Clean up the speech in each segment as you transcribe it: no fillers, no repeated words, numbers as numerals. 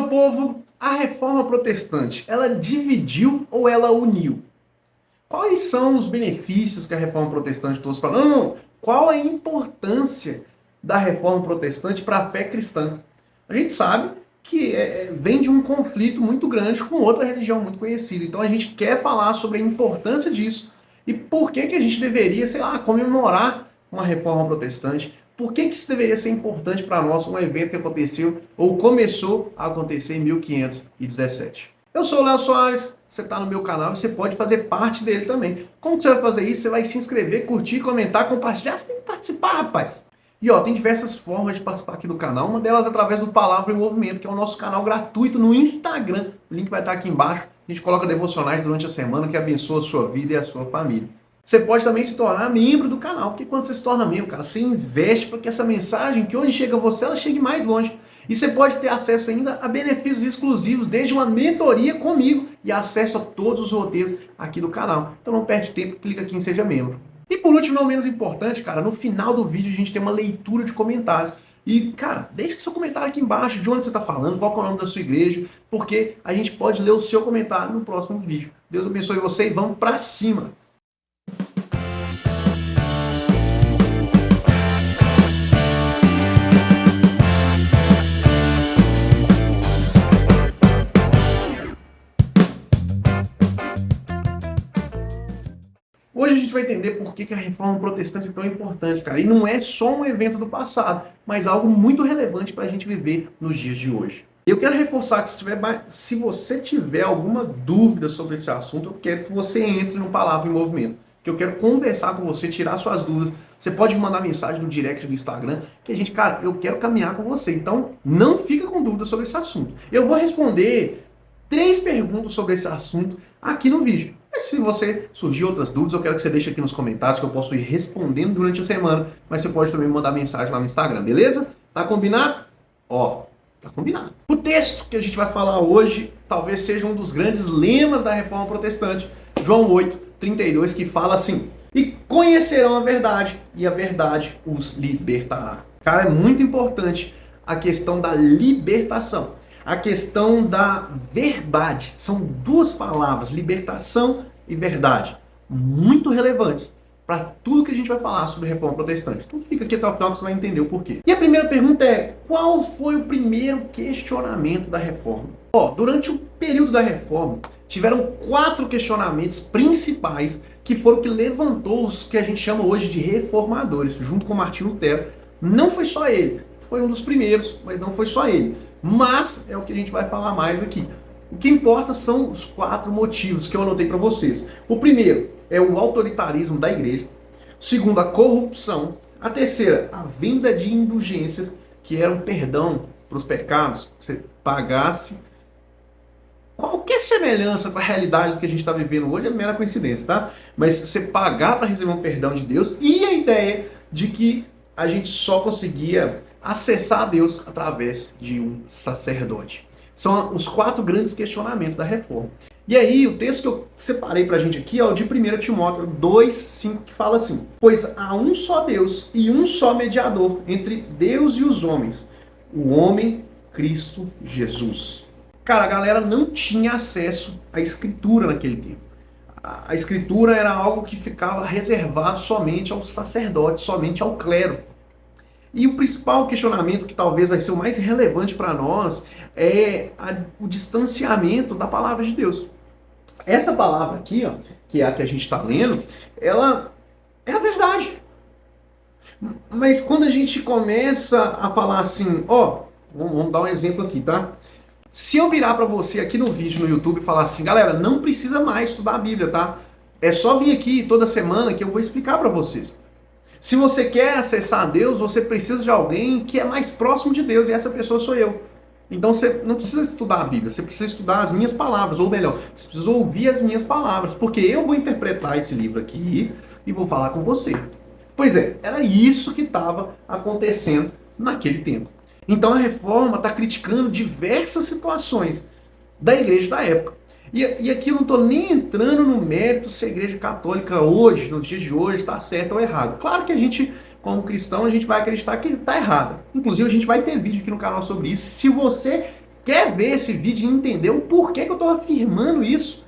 meu povo, a reforma protestante, ela dividiu ou ela uniu? Quais são os benefícios que a reforma protestante trouxe para nós? Não. Qual a importância da reforma protestante para a fé cristã? A gente sabe que vem de um conflito muito grande com outra religião muito conhecida. Então a gente quer falar sobre a importância disso e por que a gente deveria, sei lá, comemorar uma reforma protestante. Por que isso deveria ser importante para nós, um evento que aconteceu ou começou a acontecer em 1517? Eu sou o Léo Soares, você está no meu canal e você pode fazer parte dele também. Como que você vai fazer isso? Você vai se inscrever, curtir, comentar, compartilhar. Você tem que participar, rapaz! E ó, tem diversas formas de participar aqui do canal, uma delas através do Palavra em Movimento, que é o nosso canal gratuito no Instagram. O link vai estar aqui embaixo. A gente coloca devocionais durante a semana que abençoa a sua vida e a sua família. Você pode também se tornar membro do canal, porque quando você se torna membro, cara, você investe para que essa mensagem, que onde chega você, ela chegue mais longe. E você pode ter acesso ainda a benefícios exclusivos, desde uma mentoria comigo e acesso a todos os roteiros aqui do canal. Então não perde tempo, clica aqui em Seja Membro. E por último, não menos importante, cara, no final do vídeo a gente tem uma leitura de comentários. E, cara, deixa seu comentário aqui embaixo, de onde você está falando, qual é o nome da sua igreja, porque a gente pode ler o seu comentário no próximo vídeo. Deus abençoe você e vamos pra cima! Hoje a gente vai entender por que a reforma protestante é tão importante, cara. E não é só um evento do passado, mas algo muito relevante para a gente viver nos dias de hoje. Eu quero reforçar que se você tiver alguma dúvida sobre esse assunto, eu quero que você entre no Palavra em Movimento. Que eu quero conversar com você, tirar suas dúvidas. Você pode me mandar mensagem no direct do Instagram, que a gente, cara, eu quero caminhar com você. Então, não fica com dúvida sobre esse assunto. Eu vou responder 3 perguntas sobre esse assunto aqui no vídeo. Mas se você surgir outras dúvidas, eu quero que você deixe aqui nos comentários, que eu posso ir respondendo durante a semana, mas você pode também me mandar mensagem lá no Instagram, beleza? Tá combinado? Ó, tá combinado. O texto que a gente vai falar hoje talvez seja um dos grandes lemas da Reforma Protestante, João 8, 32, que fala assim: e conhecerão a verdade, e a verdade os libertará. Cara, é muito importante a questão da libertação. A questão da verdade. São 2 palavras, libertação e verdade, muito relevantes para tudo que a gente vai falar sobre reforma protestante. Então fica aqui até o final que você vai entender o porquê. E a primeira pergunta é: qual foi o primeiro questionamento da reforma? Durante o período da reforma, tiveram 4 questionamentos principais que foram o que levantou os que a gente chama hoje de reformadores, junto com Martinho Lutero. Não foi só ele, foi um dos primeiros, mas não foi só ele. Mas é o que a gente vai falar mais aqui. O que importa são os 4 motivos que eu anotei para vocês. O primeiro é o autoritarismo da igreja. O segundo, a corrupção. A terceira, a venda de indulgências, que era um perdão para os pecados. Você pagasse. Qualquer semelhança com a realidade que a gente está vivendo hoje é mera coincidência, tá? Mas você pagar para receber um perdão de Deus, e a ideia de que a gente só conseguia acessar a Deus através de um sacerdote. São os 4 grandes questionamentos da reforma. E aí, o texto que eu separei pra gente aqui é o de 1 Timóteo 2:5, que fala assim: pois há um só Deus e um só mediador entre Deus e os homens, o homem Cristo Jesus. Cara, a galera não tinha acesso à escritura naquele tempo. A escritura era algo que ficava reservado somente aos sacerdotes, somente ao clero. E o principal questionamento, que talvez vai ser o mais relevante para nós, é o distanciamento da palavra de Deus. Essa palavra aqui, ó, que é a que a gente está lendo, ela é a verdade. Mas quando a gente começa a falar assim, vamos dar um exemplo aqui, tá? Se eu virar para você aqui no vídeo no YouTube e falar assim: galera, não precisa mais estudar a Bíblia, tá? É só vir aqui toda semana que eu vou explicar para vocês. Se você quer acessar a Deus, você precisa de alguém que é mais próximo de Deus, e essa pessoa sou eu. Então você não precisa estudar a Bíblia, você precisa estudar as minhas palavras, ou melhor, você precisa ouvir as minhas palavras, porque eu vou interpretar esse livro aqui e vou falar com você. Pois é, era isso que estava acontecendo naquele tempo. Então a reforma está criticando diversas situações da igreja da época. E aqui eu não estou nem entrando no mérito se a igreja católica hoje, nos dias de hoje, está certa ou errada. Claro que a gente, como cristão, a gente vai acreditar que está errada. Inclusive a gente vai ter vídeo aqui no canal sobre isso. Se você Quer ver esse vídeo e entender o porquê que eu estou afirmando isso?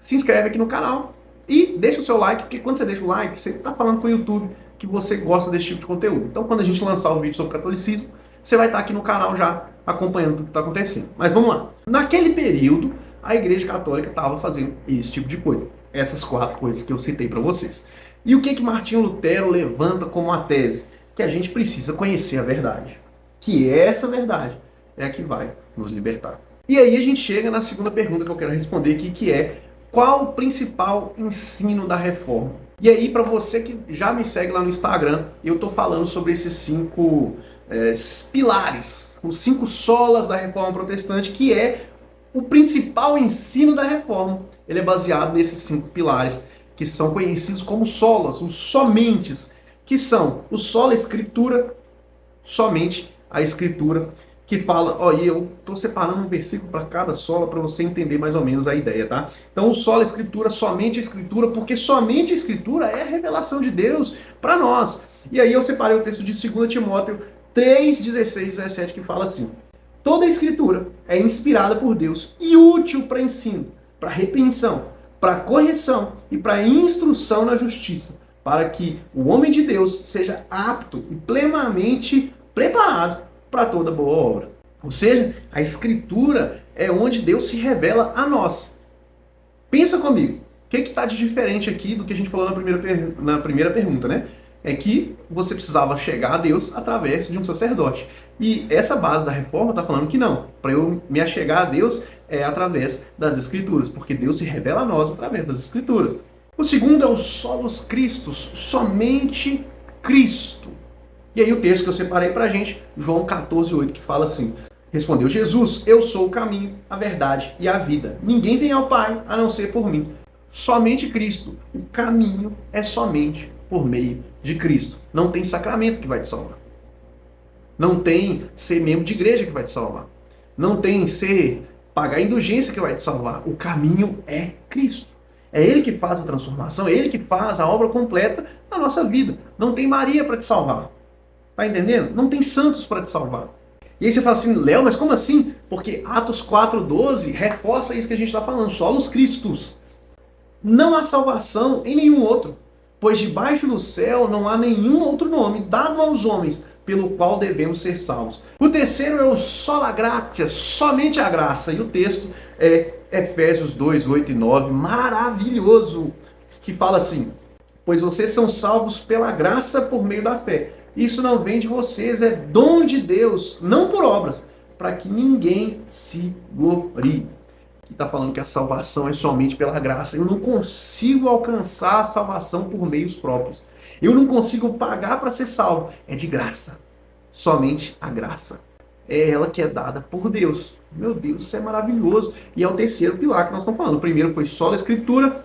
Se inscreve aqui no canal e deixa o seu like, porque quando você deixa o like, você está falando com o YouTube que você gosta desse tipo de conteúdo. Então, quando a gente lançar o vídeo sobre catolicismo, você vai estar aqui no canal já acompanhando tudo que está acontecendo. Mas vamos lá. Naquele período, a Igreja Católica estava fazendo esse tipo de coisa. Essas 4 coisas que eu citei para vocês. E o que Martinho Lutero levanta como a tese? Que a gente precisa conhecer a verdade. Que essa verdade é a que vai nos libertar. E aí a gente chega na segunda pergunta que eu quero responder aqui, que é: qual o principal ensino da reforma? E aí, para você que já me segue lá no Instagram, eu estou falando sobre esses 5 pilares, os 5 solas da reforma protestante, que é o principal ensino da reforma. Ele é baseado nesses 5 pilares, que são conhecidos como solas, os somentes, que são o sola escritura, somente a escritura, que fala, ó, e eu estou separando um versículo para cada sola para você entender mais ou menos a ideia, tá? Então o sola escritura, somente a escritura, porque somente a escritura é a revelação de Deus para nós. E aí eu separei o texto de 2 Timóteo 3, 16 e 17, que fala assim: toda a escritura é inspirada por Deus e útil para ensino, para repreensão, para correção e para instrução na justiça, para que o homem de Deus seja apto e plenamente preparado para toda boa obra. Ou seja, a escritura é onde Deus se revela a nós. Pensa comigo, o que está de diferente aqui do que a gente falou na primeira pergunta, né? É que você precisava chegar a Deus através de um sacerdote. E essa base da reforma está falando que não. Para eu me achegar a Deus é através das Escrituras, porque Deus se revela a nós através das Escrituras. O segundo é o solos Christus, somente Cristo. E aí o texto que eu separei para a gente, João 14:8, que fala assim: respondeu Jesus, eu sou o caminho, a verdade e a vida. Ninguém vem ao Pai a não ser por mim. Somente Cristo. O caminho é somente por meio de Cristo. Não tem sacramento que vai te salvar. Não tem ser membro de igreja que vai te salvar. Não tem ser pagar indulgência que vai te salvar. O caminho é Cristo. É Ele que faz a transformação, é Ele que faz a obra completa na nossa vida. Não tem Maria para te salvar. Tá entendendo? Não tem santos para te salvar. E aí você fala assim, Léo, mas como assim? Porque Atos 4:12 reforça isso que a gente está falando, solos Christus. Não há salvação em nenhum outro, pois debaixo do céu não há nenhum outro nome dado aos homens pelo qual devemos ser salvos. O terceiro é o sola gratia, somente a graça. E o texto é Efésios 2:8 e 9, maravilhoso, que fala assim: pois vocês são salvos pela graça por meio da fé. Isso não vem de vocês, é dom de Deus, não por obras, para que ninguém se glorie. Aqui está falando que a salvação é somente pela graça. Eu não consigo alcançar a salvação por meios próprios. Eu não consigo pagar para ser salvo. É de graça. Somente a graça. É ela que é dada por Deus. Meu Deus, isso é maravilhoso. E é o terceiro pilar que nós estamos falando. O primeiro foi só a Escritura.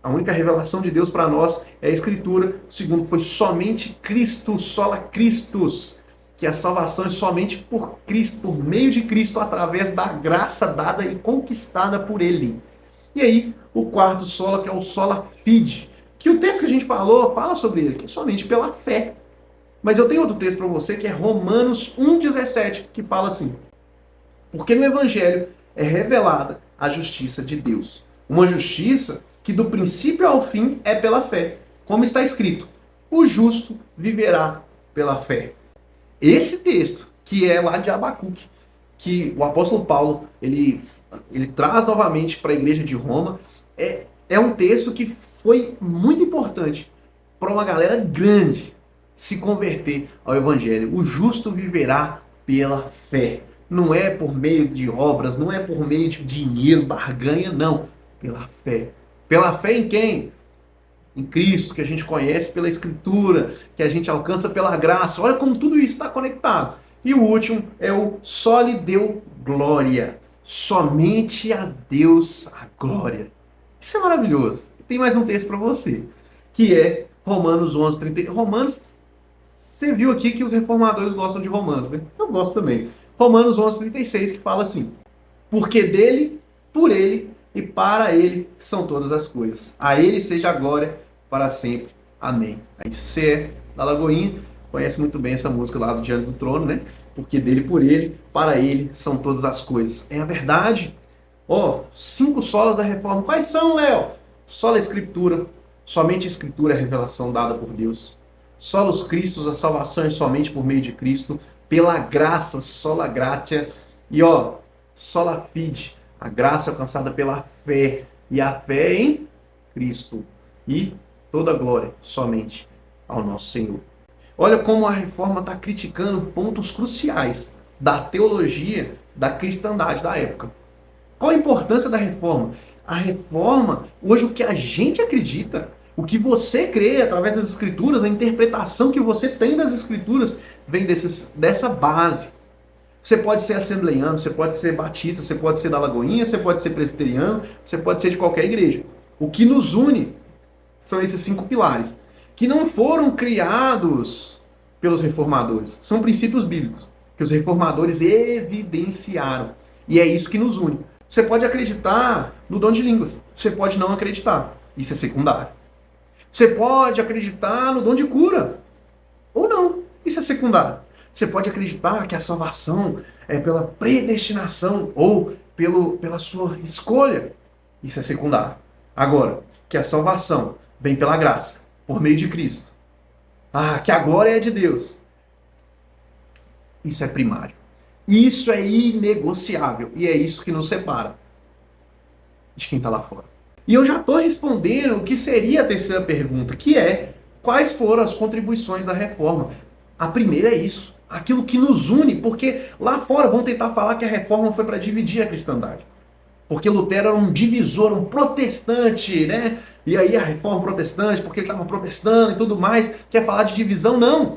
A única revelação de Deus para nós é a Escritura. O segundo foi somente Cristo, sola Christus, que a salvação é somente por Cristo, por meio de Cristo, através da graça dada e conquistada por Ele. E aí, o quarto sola, que é o sola fide, que o texto que a gente falou, fala sobre ele, que é somente pela fé. Mas eu tenho outro texto para você, que é Romanos 1,17, que fala assim: porque no Evangelho é revelada a justiça de Deus. Uma justiça que do princípio ao fim é pela fé. Como está escrito, o justo viverá pela fé. Esse texto, que é lá de Abacuque, que o apóstolo Paulo ele traz novamente para a igreja de Roma, é um texto que foi muito importante para uma galera grande se converter ao Evangelho. O justo viverá pela fé. Não é por meio de obras, não é por meio de dinheiro, barganha, não. Pela fé. Pela fé em quem? Em Cristo, que a gente conhece pela Escritura, que a gente alcança pela graça. Olha como tudo isso está conectado. E o último é o só lhe deu glória. Somente a Deus a glória. Isso é maravilhoso. Tem mais um texto para você, que é Romanos 11:30. Romanos, você viu aqui que os reformadores gostam de Romanos, né? Eu gosto também. Romanos 11:36, que fala assim: porque dele, por ele e para ele são todas as coisas. A ele seja a glória para sempre. Amém. A gente é da Lagoinha. conhece muito bem essa música lá do Diante do Trono, né? Porque dele, por ele, para ele são todas as coisas. É a verdade. Ó, 5 solas da reforma. Quais são, Léo? Sola Escritura. Somente a Escritura é a revelação dada por Deus. Solos Cristos, a salvação é somente por meio de Cristo. Pela graça, sola gratia. E ó, sola fide, a graça alcançada pela fé. E a fé em Cristo. E toda glória somente ao nosso Senhor. Olha como a reforma está criticando pontos cruciais da teologia da cristandade da época. Qual a importância da reforma? A reforma, hoje o que a gente acredita, o que você crê através das escrituras, a interpretação que você tem das escrituras, vem dessa base. Você pode ser assembleiano, você pode ser batista, você pode ser da Lagoinha, você pode ser presbiteriano, você pode ser de qualquer igreja. O que nos une são esses 5 pilares, que não foram criados pelos reformadores. São princípios bíblicos que os reformadores evidenciaram. E é isso que nos une. Você pode acreditar no dom de línguas. Você pode não acreditar. Isso é secundário. Você pode acreditar no dom de cura. Ou não. Isso é secundário. Você pode acreditar que a salvação é pela predestinação ou pela sua escolha. Isso é secundário. Agora, que a salvação vem pela graça, por meio de Cristo. Que a glória é de Deus. Isso é primário. Isso é inegociável. E é isso que nos separa de quem está lá fora. E eu já estou respondendo o que seria a terceira pergunta, que é: quais foram as contribuições da reforma? A primeira é isso. Aquilo que nos une, porque lá fora vão tentar falar que a reforma foi para dividir a cristandade. Porque Lutero era um divisor, um protestante, né? E aí a reforma protestante, porque ele estava protestando e tudo mais, quer falar de divisão? Não.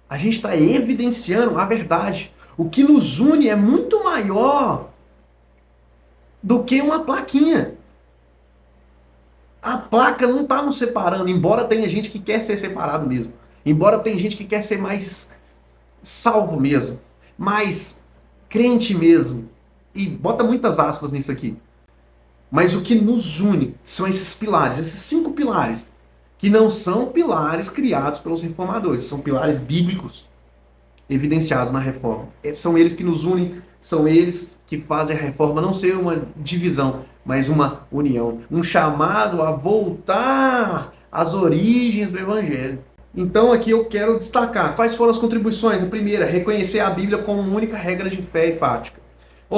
A gente está evidenciando a verdade. O que nos une é muito maior do que uma plaquinha. A placa não está nos separando, embora tenha gente que quer ser separado mesmo. Embora tenha gente que quer ser mais salvo mesmo, mais crente mesmo. E bota muitas aspas nisso aqui. Mas o que nos une são esses pilares, esses 5 pilares, que não são pilares criados pelos reformadores, são pilares bíblicos evidenciados na reforma. São eles que nos unem, são eles que fazem a reforma não ser uma divisão, mas uma união, um chamado a voltar às origens do Evangelho. Então aqui eu quero destacar quais foram as contribuições. A primeira, reconhecer a Bíblia como única regra de fé e prática.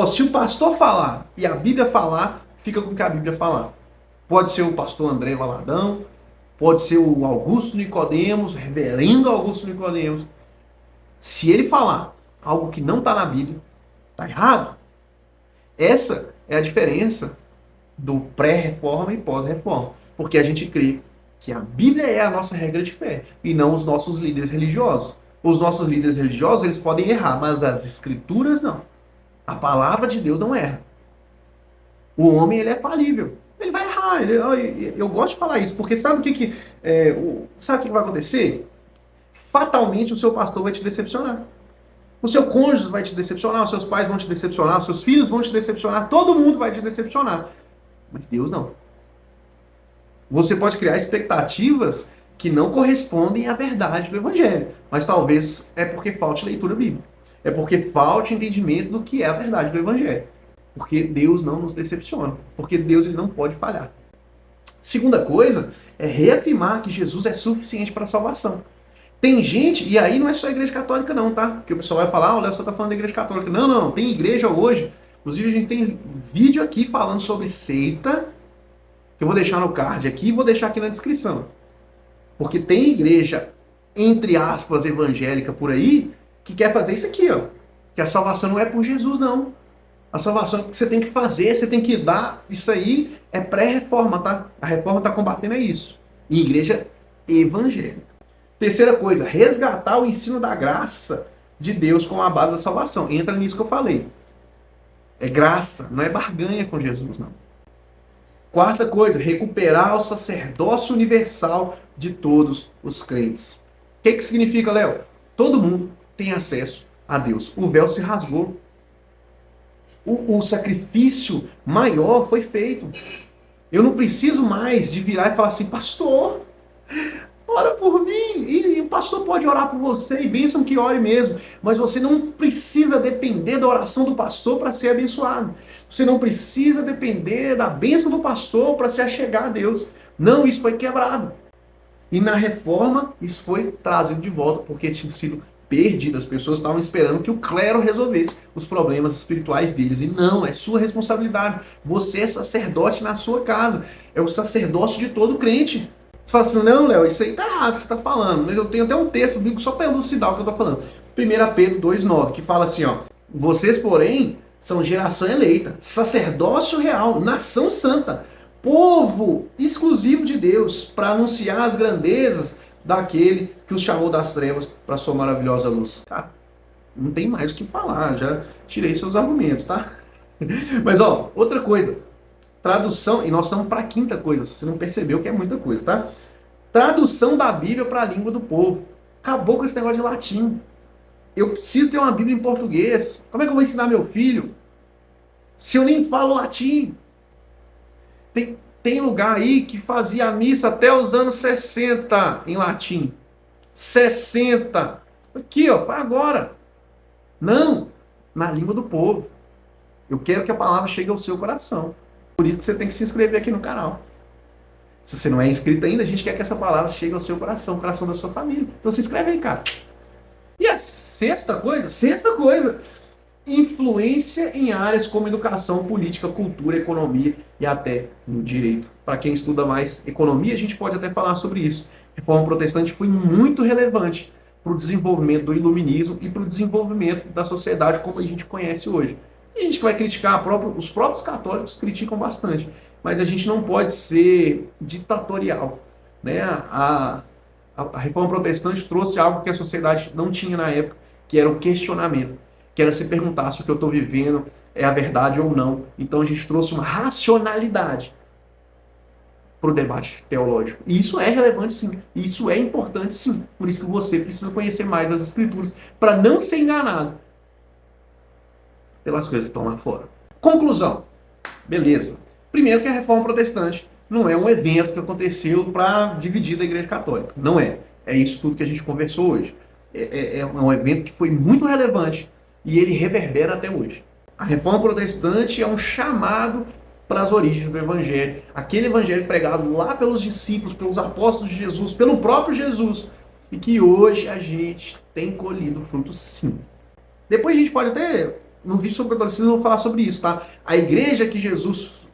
Se o pastor falar e a Bíblia falar, fica com o que a Bíblia falar. Pode ser o pastor André Valadão, pode ser o Augusto Nicodemos, reverendo Augusto Nicodemos. Se ele falar algo que não está na Bíblia, está errado. Essa é a diferença do pré-reforma e pós-reforma. Porque a gente crê que a Bíblia é a nossa regra de fé e não os nossos líderes religiosos. Os nossos líderes religiosos, eles podem errar, mas as escrituras não. A palavra de Deus não erra. O homem, ele é falível. Ele vai errar. Eu gosto de falar isso, porque sabe sabe o que vai acontecer? Fatalmente o seu pastor vai te decepcionar. O seu cônjuge vai te decepcionar, os seus pais vão te decepcionar, os seus filhos vão te decepcionar, todo mundo vai te decepcionar. Mas Deus não. Você pode criar expectativas que não correspondem à verdade do Evangelho, mas talvez é porque falte leitura bíblica. É porque falte entendimento do que é a verdade do Evangelho. Porque Deus não nos decepciona. Porque Deus, ele não pode falhar. Segunda coisa é reafirmar que Jesus é suficiente para a salvação. Tem gente, e aí não é só a igreja católica não, tá? Porque o pessoal vai falar, o Léo só tá falando da igreja católica. Não, tem igreja hoje. Inclusive a gente tem vídeo aqui falando sobre seita, que eu vou deixar no card aqui e vou deixar aqui na descrição. Porque tem igreja, entre aspas, evangélica por aí, que quer fazer isso aqui, ó. Que a salvação não é por Jesus, não. A salvação que você tem que fazer, você tem que dar. Isso aí é pré-reforma, tá? A reforma tá combatendo isso. Em igreja evangélica. Terceira coisa, resgatar o ensino da graça de Deus como a base da salvação. Entra nisso que eu falei. É graça, não é barganha com Jesus, não. Quarta coisa, recuperar o sacerdócio universal de todos os crentes. O que significa, Léo? Todo mundo tem acesso a Deus. O véu se rasgou. O sacrifício maior foi feito. Eu não preciso mais de virar e falar assim, pastor, ora por mim. E o pastor pode orar por você, e bênção que ore mesmo. Mas você não precisa depender da oração do pastor para ser abençoado. Você não precisa depender da bênção do pastor para se achegar a Deus. Não, isso foi quebrado. E na reforma, isso foi trazido de volta, porque tinha sido perdido. As pessoas estavam esperando que o clero resolvesse os problemas espirituais deles. E não, é sua responsabilidade. Você é sacerdote na sua casa. É o sacerdócio de todo crente. Você fala assim, não, Léo, isso aí tá errado o que você está falando. Mas eu tenho até um texto bíblico só para elucidar o que eu estou falando. 1 Pedro 2,9, que fala assim, ó. Vocês, porém, são geração eleita, sacerdócio real, nação santa, povo exclusivo de Deus, para anunciar as grandezas daquele que os chamou das trevas para sua maravilhosa luz. Cara, não tem mais o que falar, já tirei seus argumentos, tá? Mas, ó, outra coisa. Tradução, e nós estamos para a quinta coisa, se você não percebeu que é muita coisa, tá? Tradução da Bíblia para a língua do povo. Acabou com esse negócio de latim. Eu preciso ter uma Bíblia em português. Como é que eu vou ensinar meu filho se eu nem falo latim? Tem lugar aí que fazia a missa até os anos 60 em latim. 60. Aqui, ó, faz agora. Não, na língua do povo. Eu quero que a palavra chegue ao seu coração. Por isso que você tem que se inscrever aqui no canal. Se você não é inscrito ainda, a gente quer que essa palavra chegue ao seu coração, ao coração da sua família. Então se inscreve aí, cara. E a sexta coisa, influência em áreas como educação, política, cultura, economia e até no direito. Para quem estuda mais economia, a gente pode até falar sobre isso. A Reforma Protestante foi muito relevante para o desenvolvimento do iluminismo e para o desenvolvimento da sociedade como a gente conhece hoje. E a gente vai criticar, os próprios católicos criticam bastante, mas a gente não pode ser ditatorial, né? A Reforma Protestante trouxe algo que a sociedade não tinha na época, que era o questionamento, que era se perguntar se o que eu estou vivendo é a verdade ou não. Então a gente trouxe uma racionalidade para o debate teológico. E isso é relevante, sim. Isso é importante, sim. Por isso que você precisa conhecer mais as Escrituras, para não ser enganado pelas coisas que estão lá fora. Conclusão. Beleza. Primeiro que a Reforma Protestante não é um evento que aconteceu para dividir da Igreja Católica. Não é. É isso tudo que a gente conversou hoje. É um evento que foi muito relevante e ele reverbera até hoje. A Reforma Protestante é um chamado para as origens do Evangelho. Aquele Evangelho pregado lá pelos discípulos, pelos apóstolos de Jesus, pelo próprio Jesus. E que hoje a gente tem colhido frutos, sim. Depois a gente pode até, no vídeo sobre o catolicismo, eu vou falar sobre isso, tá? A igreja que Jesus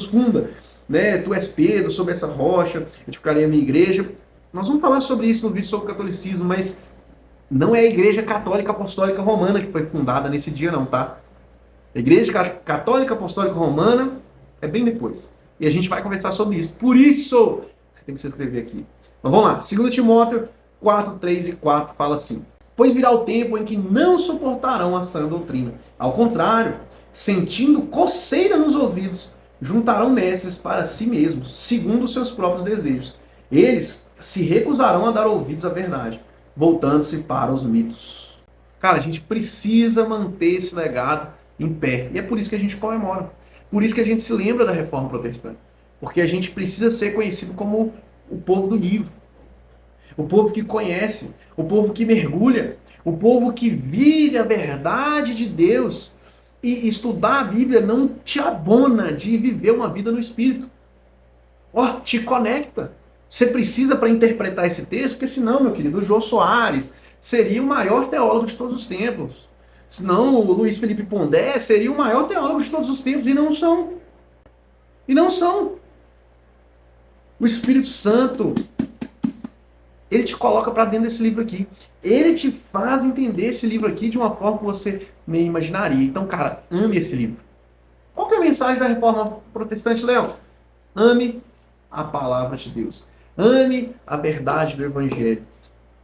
funda, né? Tu és Pedro, sobre essa rocha, eu te ficarei a minha igreja. Nós vamos falar sobre isso no vídeo sobre o catolicismo, mas não é a Igreja Católica Apostólica Romana que foi fundada nesse dia, não, tá? A Igreja Católica Apostólica Romana é bem depois. E a gente vai conversar sobre isso. Por isso, você tem que se inscrever aqui. Mas vamos lá. 2 Timóteo 4, 3 e 4 fala assim: pois virá o tempo em que não suportarão a sã doutrina. Ao contrário, sentindo coceira nos ouvidos, juntarão mestres para si mesmos, segundo os seus próprios desejos. Eles se recusarão a dar ouvidos à verdade, voltando-se para os mitos. Cara, a gente precisa manter esse legado em pé. E é por isso que a gente comemora. Por isso que a gente se lembra da Reforma Protestante. Porque a gente precisa ser conhecido como o povo do livro. O povo que conhece, o povo que mergulha, o povo que vive a verdade de Deus. E estudar a Bíblia não te abona de viver uma vida no Espírito. Ó, te conecta. Você precisa para interpretar esse texto, porque senão, meu querido, o Jô Soares seria o maior teólogo de todos os tempos. Senão o Luiz Felipe Pondé seria o maior teólogo de todos os tempos, e não são. E não são. O Espírito Santo, ele te coloca para dentro desse livro aqui. Ele te faz entender esse livro aqui de uma forma que você nem imaginaria. Então, cara, ame esse livro. Qual que é a mensagem da Reforma Protestante, Léo? Ame a palavra de Deus. Ame a verdade do Evangelho.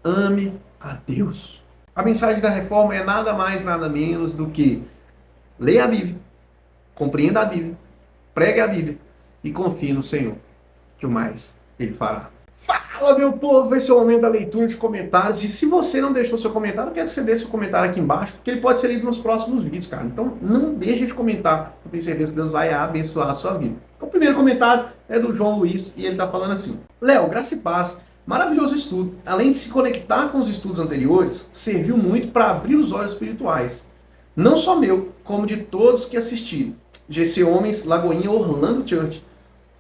Ame a Deus. A mensagem da Reforma é nada mais, nada menos do que leia a Bíblia, compreenda a Bíblia, pregue a Bíblia e confie no Senhor, que o mais Ele fará. Fala, meu povo! Esse é o momento da leitura de comentários. E se você não deixou seu comentário, eu quero que você deixe seu comentário aqui embaixo, porque ele pode ser lido nos próximos vídeos, cara. Então, não deixe de comentar. Eu tenho certeza que Deus vai abençoar a sua vida. Então, o primeiro comentário é do João Luiz, e ele está falando assim: Léo, graça e paz. Maravilhoso estudo. Além de se conectar com os estudos anteriores, serviu muito para abrir os olhos espirituais. Não só meu, como de todos que assistiram. GC Homens, Lagoinha, Orlando Church.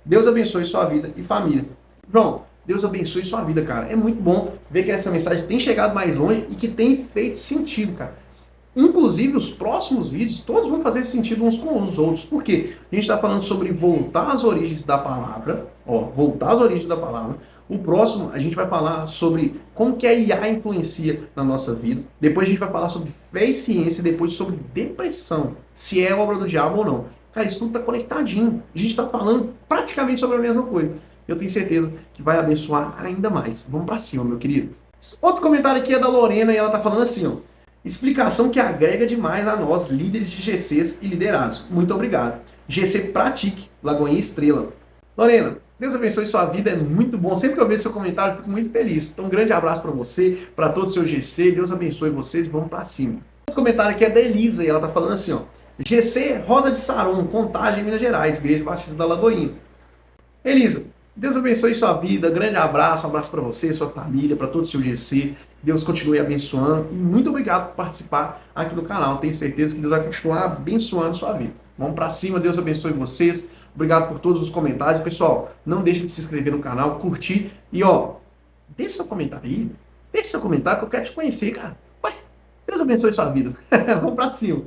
Deus abençoe sua vida e família. João, Deus abençoe sua vida, cara. É muito bom ver que essa mensagem tem chegado mais longe e que tem feito sentido, cara. Inclusive, os próximos vídeos, todos vão fazer sentido uns com os outros. Por quê? A gente está falando sobre voltar às origens da palavra. Ó, voltar às origens da palavra. O próximo, a gente vai falar sobre como que a IA influencia na nossa vida. Depois a gente vai falar sobre fé e ciência. Depois sobre depressão. Se é obra do diabo ou não. Cara, isso tudo está conectadinho. A gente está falando praticamente sobre a mesma coisa. Eu tenho certeza que vai abençoar ainda mais. Vamos para cima, meu querido. Outro comentário aqui é da Lorena e ela está falando assim, ó. Explicação que agrega demais a nós, líderes de GCs e liderados. Muito obrigado. GC Pratique, Lagoinha Estrela. Lorena, Deus abençoe sua vida, é muito bom. Sempre que eu vejo seu comentário, eu fico muito feliz. Então, um grande abraço para você, para todo o seu GC. Deus abençoe vocês e vamos para cima. Outro comentário aqui é da Elisa e ela tá falando assim, ó. GC Rosa de Saron, Contagem, Minas Gerais, Igreja Batista da Lagoinha. Elisa, Deus abençoe sua vida, grande abraço, um abraço para você, sua família, para todo o seu GC. Deus continue abençoando e muito obrigado por participar aqui do canal. Tenho certeza que Deus vai continuar abençoando sua vida. Vamos para cima, Deus abençoe vocês. Obrigado por todos os comentários. Pessoal, não deixe de se inscrever no canal, curtir e ó, deixa seu comentário aí. Deixa seu comentário que eu quero te conhecer, cara. Ué, Deus abençoe sua vida. Vamos para cima.